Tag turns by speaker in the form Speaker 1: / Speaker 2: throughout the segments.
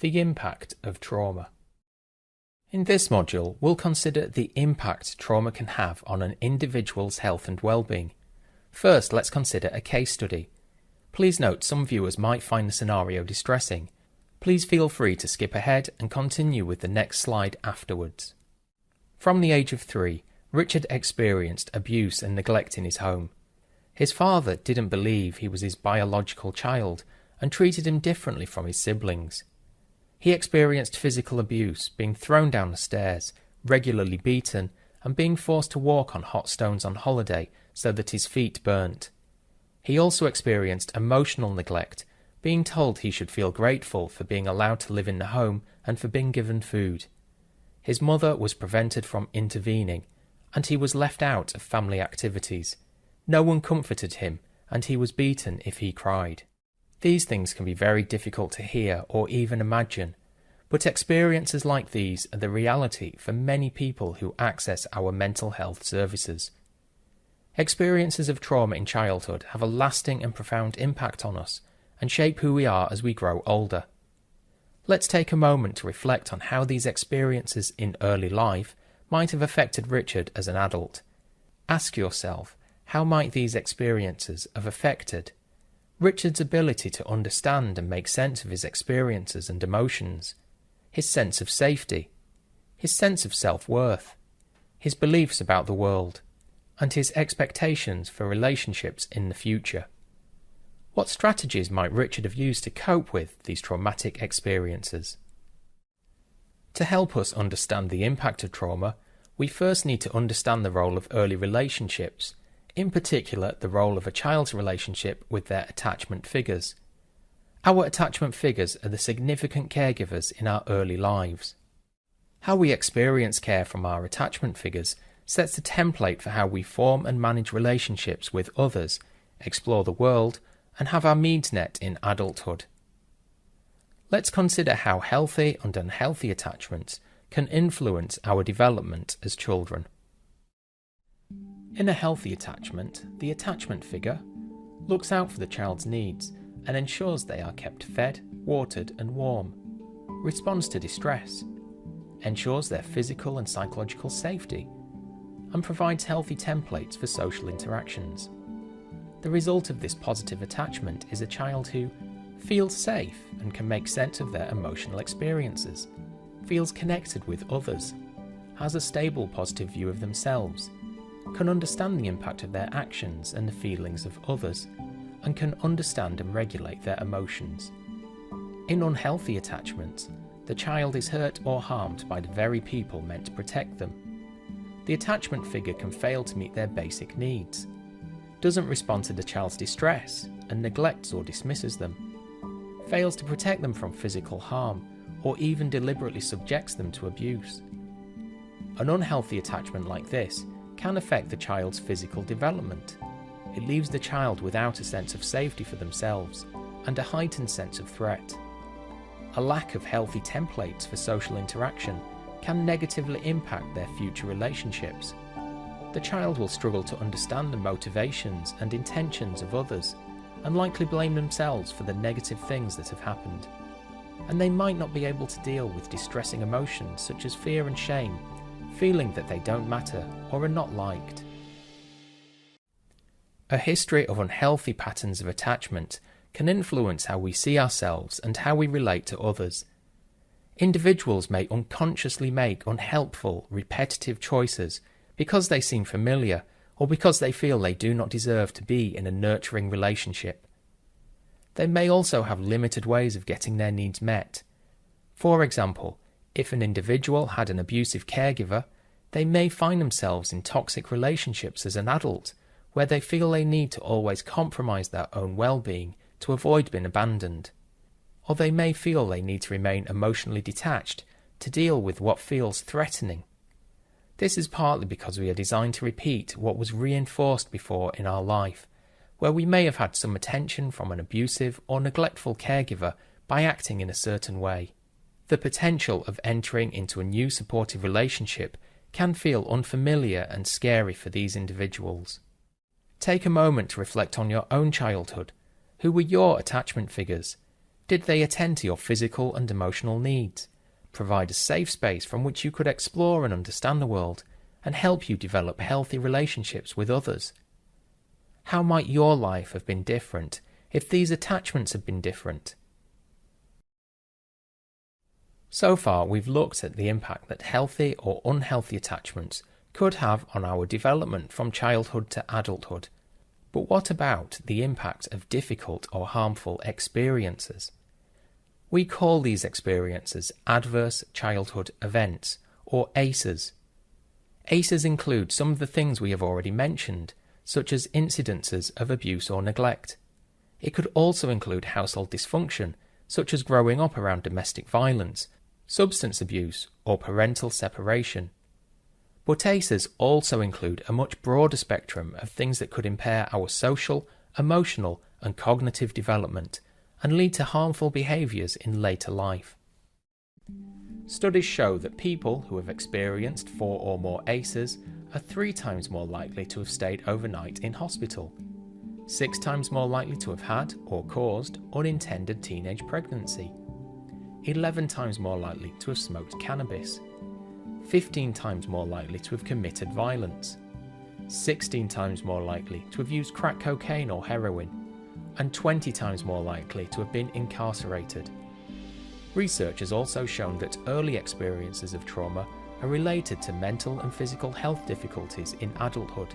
Speaker 1: The impact of trauma. In this module, we'll consider the impact trauma can have on an individual's health and well-being. First, let's consider a case study. Please note some viewers might find the scenario distressing. Please feel free to skip ahead and continue with the next slide afterwards. From the age of 3, Richard experienced abuse and neglect in his home. His father didn't believe he was his biological child and treated him differently from his siblings. He experienced physical abuse, being thrown down the stairs, regularly beaten, and being forced to walk on hot stones on holiday so that his feet burnt. He also experienced emotional neglect, being told he should feel grateful for being allowed to live in the home and for being given food. His mother was prevented from intervening, and he was left out of family activities. No one comforted him, and he was beaten if he cried. These things can be very difficult to hear or even imagine, but experiences like these are the reality for many people who access our mental health services. Experiences of trauma in childhood have a lasting and profound impact on us and shape who we are as we grow older. Let's take a moment to reflect on how these experiences in early life might have affected Richard as an adult. Ask yourself, how might these experiences have affected Richard's ability to understand and make sense of his experiences and emotions, his sense of safety, his sense of self-worth, his beliefs about the world, and his expectations for relationships in the future? What strategies might Richard have used to cope with these traumatic experiences? To help us understand the impact of trauma, we first need to understand the role of early relationships, in particular the role of a child's relationship with their attachment figures. Our attachment figures are the significant caregivers in our early lives. How we experience care from our attachment figures sets the template for how we form and manage relationships with others, explore the world, and have our needs met in adulthood. Let's consider how healthy and unhealthy attachments can influence our development as children. In a healthy attachment, the attachment figure looks out for the child's needs and ensures they are kept fed, watered and warm, responds to distress, ensures their physical and psychological safety, and provides healthy templates for social interactions. The result of this positive attachment is a child who feels safe and can make sense of their emotional experiences, feels connected with others, has a stable positive view of themselves, can understand the impact of their actions and the feelings of others, and can understand and regulate their emotions. In unhealthy attachments, the child is hurt or harmed by the very people meant to protect them. The attachment figure can fail to meet their basic needs, doesn't respond to the child's distress and neglects or dismisses them, fails to protect them from physical harm, or even deliberately subjects them to abuse. An unhealthy attachment like this can affect the child's physical development. It leaves the child without a sense of safety for themselves and a heightened sense of threat. A lack of healthy templates for social interaction can negatively impact their future relationships. The child will struggle to understand the motivations and intentions of others and likely blame themselves for the negative things that have happened. And they might not be able to deal with distressing emotions such as fear and shame, feeling that they don't matter or are not liked. A history of unhealthy patterns of attachment can influence how we see ourselves and how we relate to others. Individuals may unconsciously make unhelpful, repetitive choices because they seem familiar or because they feel they do not deserve to be in a nurturing relationship. They may also have limited ways of getting their needs met. For example, if an individual had an abusive caregiver, they may find themselves in toxic relationships as an adult, where they feel they need to always compromise their own well-being to avoid being abandoned. Or they may feel they need to remain emotionally detached to deal with what feels threatening. This is partly because we are designed to repeat what was reinforced before in our life, where we may have had some attention from an abusive or neglectful caregiver by acting in a certain way. The potential of entering into a new supportive relationship can feel unfamiliar and scary for these individuals. Take a moment to reflect on your own childhood. Who were your attachment figures? Did they attend to your physical and emotional needs, provide a safe space from which you could explore and understand the world, and help you develop healthy relationships with others? How might your life have been different if these attachments had been different? So far, we've looked at the impact that healthy or unhealthy attachments could have on our development from childhood to adulthood. But what about the impact of difficult or harmful experiences? We call these experiences adverse childhood events, or ACEs. ACEs include some of the things we have already mentioned, such as incidences of abuse or neglect. It could also include household dysfunction, such as growing up around domestic violence, substance abuse, or parental separation. But ACEs also include a much broader spectrum of things that could impair our social, emotional, and cognitive development and lead to harmful behaviours in later life. Studies show that people who have experienced 4 or more ACEs are 3 times more likely to have stayed overnight in hospital, 6 times more likely to have had or caused unintended teenage pregnancy, 11 times more likely to have smoked cannabis, 15 times more likely to have committed violence, 16 times more likely to have used crack cocaine or heroin, and 20 times more likely to have been incarcerated. Research has also shown that early experiences of trauma are related to mental and physical health difficulties in adulthood,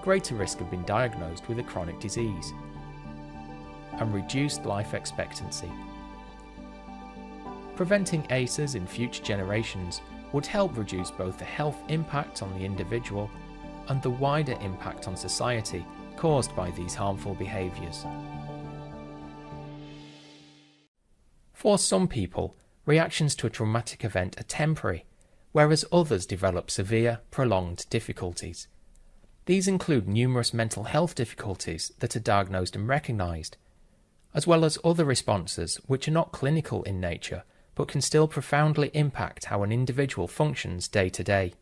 Speaker 1: greater risk of being diagnosed with a chronic disease, and reduced life expectancy. Preventing ACEs in future generations would help reduce both the health impact on the individual and the wider impact on society caused by these harmful behaviours. For some people, reactions to a traumatic event are temporary, whereas others develop severe, prolonged difficulties. These include numerous mental health difficulties that are diagnosed and recognised, as well as other responses which are not clinical in nature but can still profoundly impact how an individual functions day to day.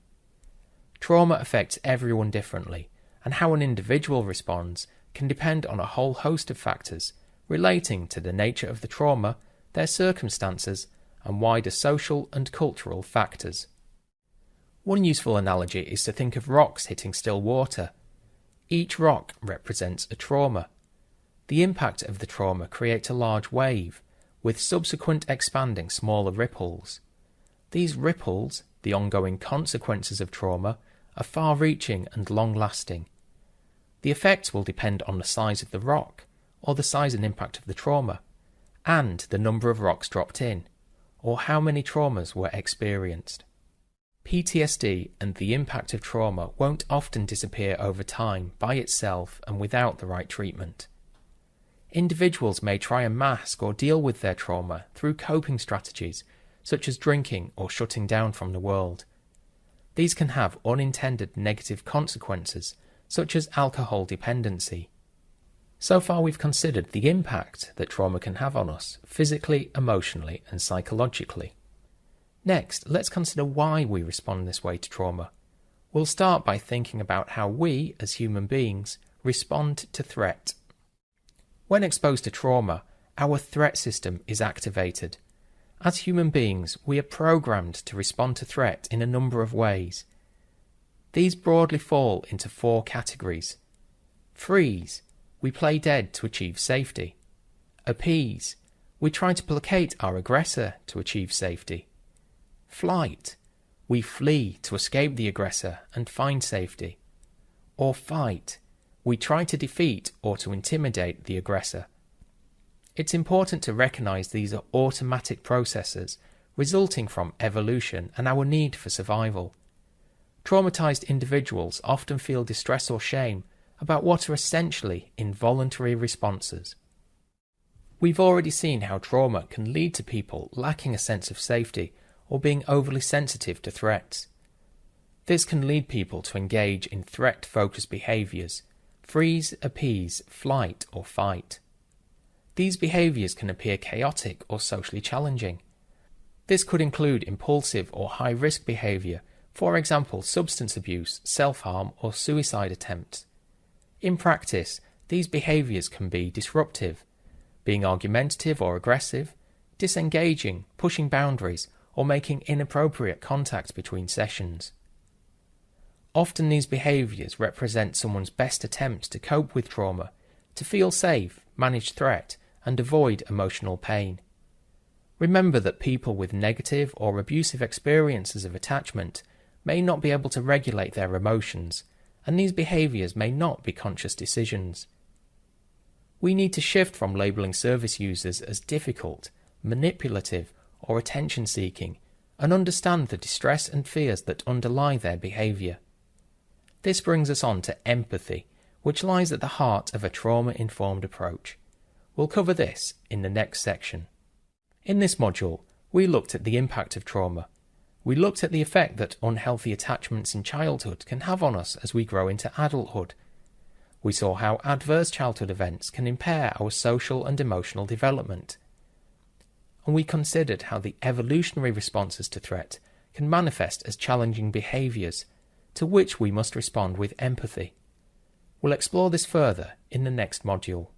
Speaker 1: Trauma affects everyone differently, and how an individual responds can depend on a whole host of factors relating to the nature of the trauma, their circumstances, and wider social and cultural factors. One useful analogy is to think of rocks hitting still water. Each rock represents a trauma. The impact of the trauma creates a large wave, with subsequent expanding smaller ripples. These ripples, the ongoing consequences of trauma, are far-reaching and long-lasting. The effects will depend on the size of the rock, or the size and impact of the trauma, and the number of rocks dropped in, or how many traumas were experienced. PTSD and the impact of trauma won't often disappear over time by itself and without the right treatment. Individuals may try and mask or deal with their trauma through coping strategies such as drinking or shutting down from the world. These can have unintended negative consequences such as alcohol dependency. So far we've considered the impact that trauma can have on us physically, emotionally and psychologically. Next, let's consider why we respond this way to trauma. We'll start by thinking about how we, as human beings, respond to threat. When exposed to trauma, our threat system is activated. As human beings, we are programmed to respond to threat in a number of ways. These broadly fall into 4 categories. Freeze, we play dead to achieve safety. Appease, we try to placate our aggressor to achieve safety. Flight, we flee to escape the aggressor and find safety. Or fight, we try to defeat or to intimidate the aggressor. It's important to recognise these are automatic processes resulting from evolution and our need for survival. Traumatised individuals often feel distress or shame about what are essentially involuntary responses. We've already seen how trauma can lead to people lacking a sense of safety or being overly sensitive to threats. This can lead people to engage in threat-focused behaviours: freeze, appease, flight or fight. These behaviours can appear chaotic or socially challenging. This could include impulsive or high-risk behaviour, for example substance abuse, self-harm or suicide attempts. In practice, these behaviours can be disruptive, being argumentative or aggressive, disengaging, pushing boundaries, or making inappropriate contact between sessions. Often these behaviours represent someone's best attempts to cope with trauma, to feel safe, manage threat, and avoid emotional pain. Remember that people with negative or abusive experiences of attachment may not be able to regulate their emotions, and these behaviours may not be conscious decisions. We need to shift from labelling service users as difficult, manipulative, or attention-seeking, and understand the distress and fears that underlie their behaviour. This brings us on to empathy, which lies at the heart of a trauma-informed approach. We'll cover this in the next section. In this module, we looked at the impact of trauma. We looked at the effect that unhealthy attachments in childhood can have on us as we grow into adulthood. We saw how adverse childhood events can impair our social and emotional development. And we considered how the evolutionary responses to threat can manifest as challenging behaviours, to which we must respond with empathy. We'll explore this further in the next module.